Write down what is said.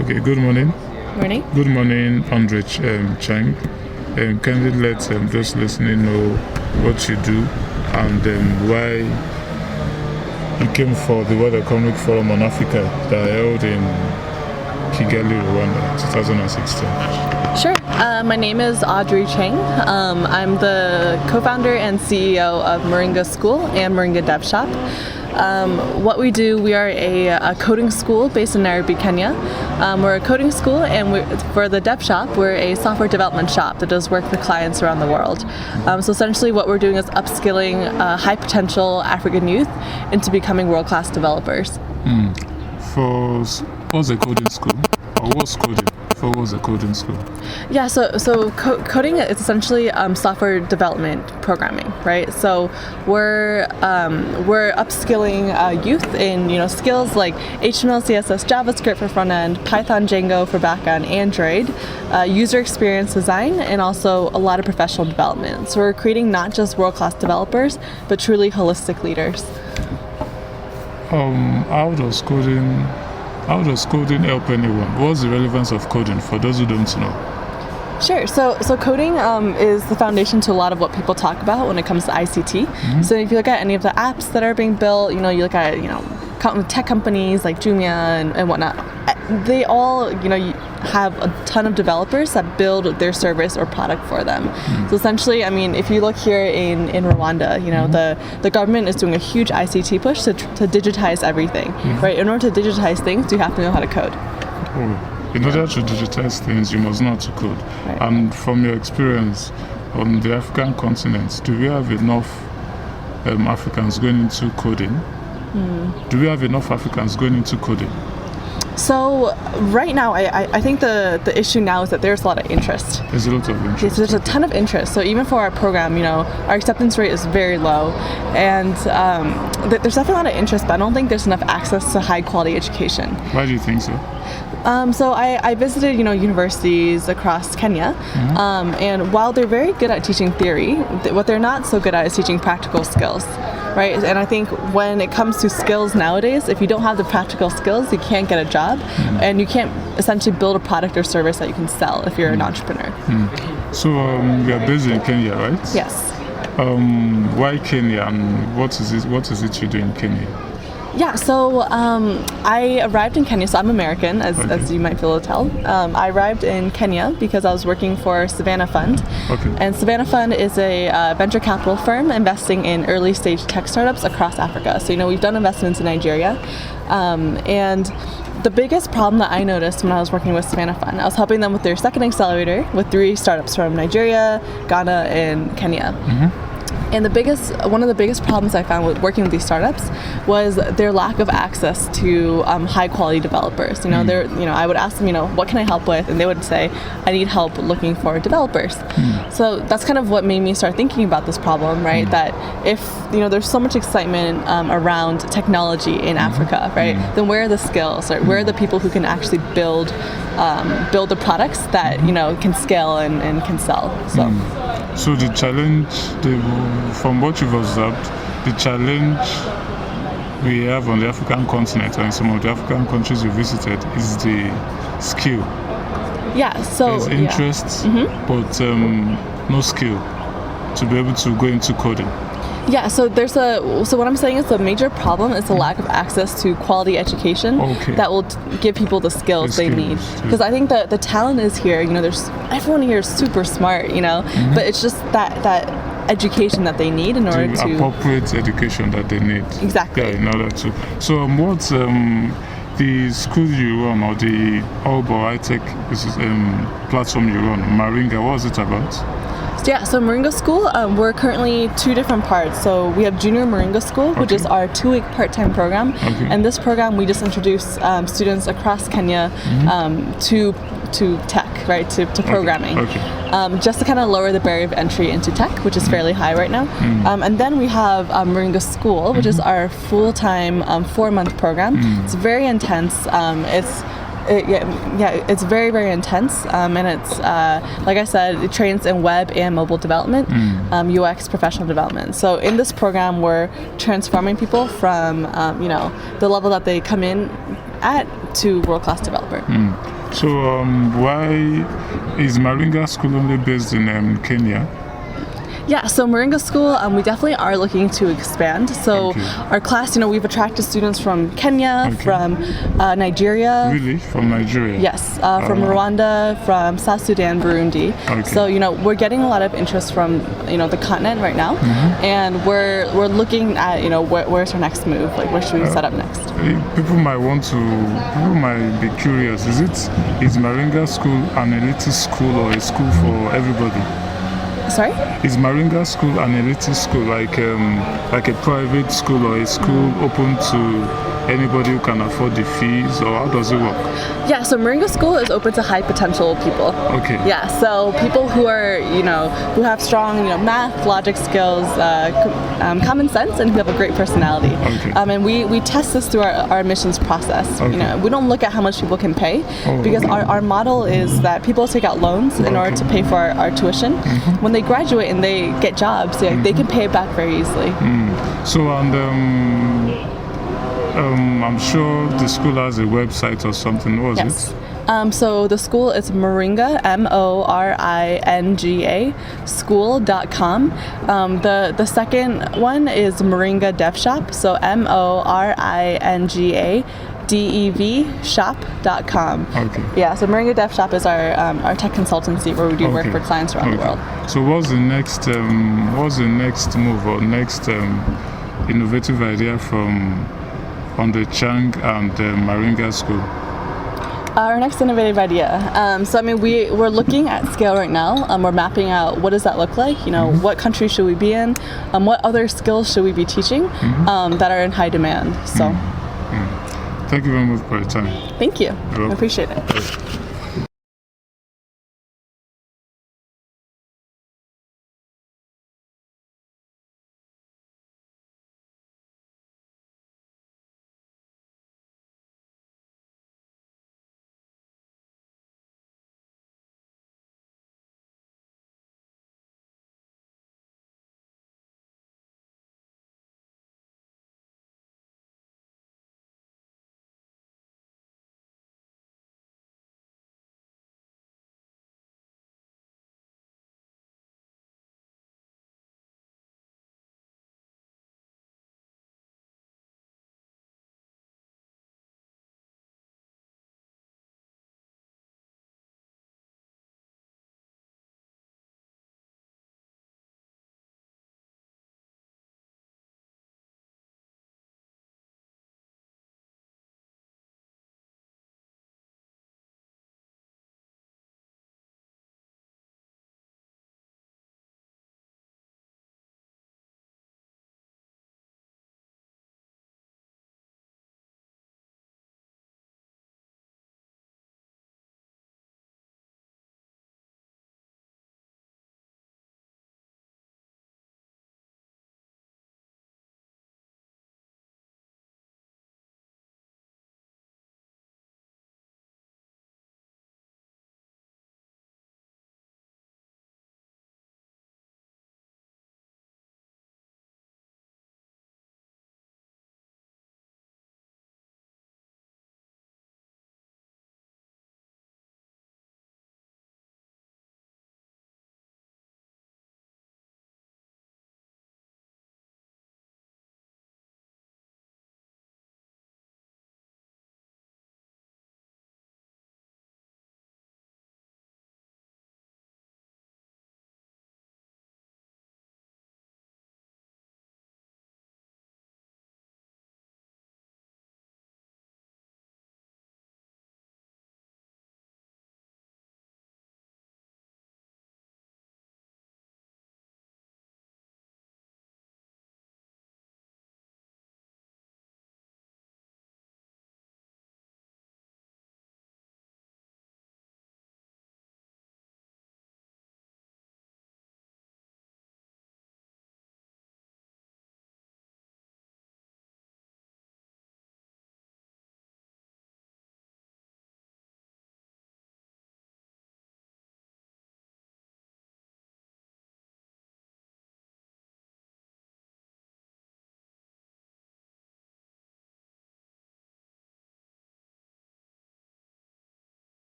Okay, good morning. Morning. Good morning, Audrey Cheng. Kindly let those listening know what you do and why you came for the World Economic Forum on Africa that held in Kigali, Rwanda, 2016. Sure. My name is Audrey Cheng. I'm the co-founder and CEO of Moringa School and Moringa Dev Shop. What we do, we are a coding school based in Nairobi, Kenya. We're a coding school, and for the Dev Shop, we're a software development shop that does work for clients around the world. So essentially what we're doing is upskilling high potential African youth into becoming world-class developers. What's a coding school? Or what's coding? What was a coding school? Yeah, so coding is essentially software development programming, right? So we're upskilling youth in skills like HTML, CSS, JavaScript for front end, Python, Django for back end, Android, user experience design, and also a lot of professional development. So we're creating not just world-class developers, but truly holistic leaders. How does coding help anyone? What's the relevance of coding for those who don't know? Sure. So coding is the foundation to a lot of what people talk about when it comes to ICT. Mm-hmm. So if you look at any of the apps that are being built, you look at tech companies like Jumia and whatnot. They all have a ton of developers that build their service or product for them. Mm-hmm. So essentially, if you look here in Rwanda, the government is doing a huge ICT push to digitize everything. Mm-hmm. Right? In order to digitize things, you have to know how to code. Oh. In order to digitize things, you must know how to code. Right. And from your experience on the African continent, do we have enough Africans going into coding? Do we have enough Africans going into coding? So right now, I think the issue now is that there's a lot of interest. There's a lot of interest. Yes, there's a ton of interest. So even for our program, our acceptance rate is very low. And there's definitely a lot of interest, but I don't think there's enough access to high quality education. Why do you think so? So I visited, universities across Kenya, mm-hmm. And while they're very good at teaching theory, what they're not so good at is teaching practical skills, right? And I think when it comes to skills nowadays, if you don't have the practical skills, you can't get a job, mm-hmm. and you can't essentially build a product or service that you can sell if you're an entrepreneur. Mm-hmm. So you're based in Kenya, right? Yes. Why Kenya, and what is it you do in Kenya? Yeah, so I arrived in Kenya, so I'm American, as you might be able to tell. I arrived in Kenya because I was working for Savannah Fund. Okay. And Savannah Fund is a venture capital firm investing in early stage tech startups across Africa. So, we've done investments in Nigeria. And the biggest problem that I noticed when I was working with Savannah Fund, I was helping them with their second accelerator with 3 startups from Nigeria, Ghana, and Kenya. Mm-hmm. And one of the biggest problems I found with working with these startups was their lack of access to high quality developers. I would ask them, what can I help with? And they would say, I need help looking for developers. So that's kind of what made me start thinking about this problem, right? That if there's so much excitement around technology in Africa, right? Then where are the skills? Right? Where are the people who can actually build the products that can scale and can sell? So the challenge, from what you've observed, the challenge we have on the African continent and some of the African countries you visited is the skill. Yeah, so there's interest, but no skill to be able to go into coding. Yeah, so what I'm saying is the major problem is the lack of access to quality education that will give people the skills they need. Because I think that the talent is here. Everyone here is super smart, but it's just that education that they need in order to appropriate education that they need. Exactly. Yeah, in order to. So what's the school you run or the high tech platform you run, Moringa? What is it about? Yeah, so Moringa School, we're currently 2 different parts. So we have Junior Moringa School, which is our 2-week part-time program. Okay. And this program, we just introduce students across Kenya to tech, right, to programming. Okay. Just to kind of lower the barrier of entry into tech, which is fairly high right now. And then we have Moringa School, which is our full-time 4-month program. It's very intense. It's very, very intense, and it's like I said, it trains in web and mobile development, UX professional development. So in this program, we're transforming people from the level that they come in at to world-class developer. So why is Moringa School only based in Kenya? Yeah, so Moringa School, we definitely are looking to expand. So our class, we've attracted students from Kenya, from Nigeria. Really? From Nigeria? Yes, from Rwanda, from South Sudan, Burundi. So, we're getting a lot of interest from, the continent right now. And we're looking at, where's our next move? Like, where should we set up next? People might be curious. Is Moringa School an elitist school or a school for everybody? Sorry? Is Moringa School an elitist school, like a private school or a school open to anybody who can afford the fees, or how does it work? Yeah, so Moringa School is open to high potential people. Okay. Yeah, so people who are, who have strong, math, logic skills, common sense, and who have a great personality. Okay. And we test this through our admissions process. Okay. We don't look at how much people can pay, because our model is that people take out loans in order to pay for our tuition. When they graduate and they get jobs, they can pay it back very easily. So, I'm sure the school has a website or something. What was it? So the school is Moringa, Moringa, school.com. The second one is Moringa Dev Shop, so Moringa devshop.com. Okay. Yeah, so Moringa Dev Shop is our tech consultancy where we do work for clients around the world. So what's the next move or next innovative idea from Audrey Cheng and Moringa School? Our next innovative idea. We're looking at scale right now. We're mapping out what does that look like. What country should we be in? What other skills should we be teaching that are in high demand? So. Thank you very much for your time. Thank you. I appreciate it.